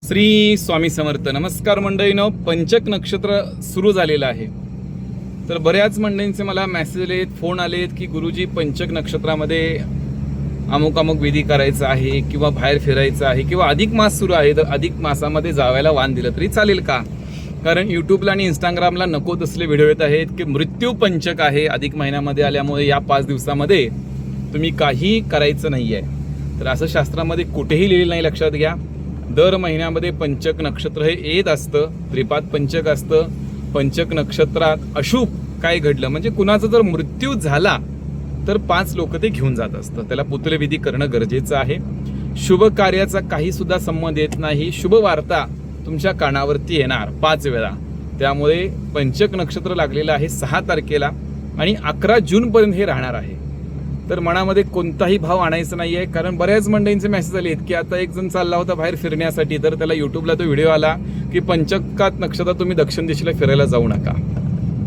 श्री स्वामी समर्थ. नमस्कार मंडळीनो, पंचक नक्षत्र सुरू झालेलं आहे. तर बऱ्याच मंडळींचे मला मेसेज आलेत, फोन आलेत की गुरुजी पंचक नक्षत्रामध्ये अमुक अमुक विधी करायचा आहे किंवा बाहेर फिरायचं आहे किंवा अधिक मास सुरू आहे, तर अधिक मासामध्ये जावायला वाण दिलं तरी चालेल का? कारण यूट्यूबला आणि इंस्टाग्रामला नको तसले व्हिडिओ येत आहेत की मृत्यू पंचक आहे अधिक महिन्यामध्ये आल्यामुळे या 5 दिवसामध्ये तुम्ही काही करायचं नाही आहे. तर असं शास्त्रामध्ये कुठेही लिहिलेलं नाही, लक्षात घ्या. दर महिन्यामध्ये पंचक नक्षत्र हे येत असतं, त्रिपाद पंचक असतं. पंचक नक्षत्रात अशुभ काय घडलं म्हणजे कुणाचा जर मृत्यू झाला तर 5 लोक ते घेऊन जात असतं, त्याला पुतळविधी करणं गरजेचं आहे. शुभ कार्याचा काही सुद्धा संबंध येत नाही. शुभ वार्ता तुमच्या कानावरती येणार 5 वेळा. त्यामुळे पंचक नक्षत्र लागलेलं आहे 6 तारखेला आणि 11 जूनपर्यंत हे राहणार आहे. तर मनामध्ये कोणताही भाव आणायचा नाही आहे. कारण बऱ्याच मंडळींचे मेसेज आले की आता एक जण चालला होता बाहेर फिरण्यासाठी, तर त्याला यूट्यूबला तो व्हिडिओ आला की पंचकात नक्षत्रात तुम्ही दक्षिण दिशेला फिरायला जाऊ नका.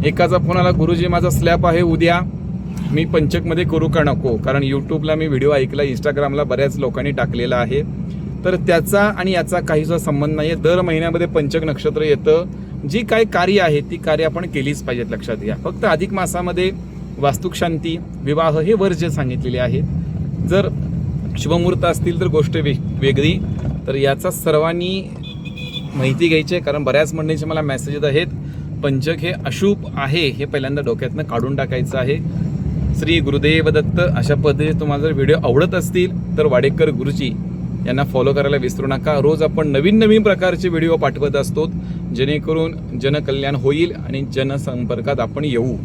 एकाचा फोन आला, गुरुजी माझा स्लॅप आहे उद्या, मी पंचकमध्ये करू का नको? कारण यूट्यूबला मी व्हिडिओ ऐकला, इंस्टाग्रामला बऱ्याच लोकांनी टाकलेला आहे. तर त्याचा आणि याचा काहीसा संबंध नाही आहे. दर महिन्यामध्ये पंचक नक्षत्र येतं. जी काही कार्य आहे ती कार्य आपण केलीच पाहिजेत, लक्षात घ्या. फक्त अधिक मासामध्ये वास्तुशांती, विवाह हे वर्ज्य सांगितलेले आहेत. जर शुभमुहूर्त असतील तर गोष्ट वेगळी. तर याचा सर्वांनी माहिती घ्यायची आहे. कारण बऱ्याच मंडळींचे मला मेसेज येत आहेत पंचक हे अशुभ आहे, हे पहिल्यांदा डोक्यातनं काढून टाकायचं आहे. श्री गुरुदेव दत्त. अशा पद्धतीने तुम्हाला जर व्हिडिओ आवडत असतील तर वाडेकर गुरुजी यांना फॉलो करायला विसरू नका. रोज आपण नवीन नवीन प्रकारचे व्हिडिओ पाठवत असतो, जेणेकरून जनकल्याण होईल आणि जनसंपर्कात आपण येऊ.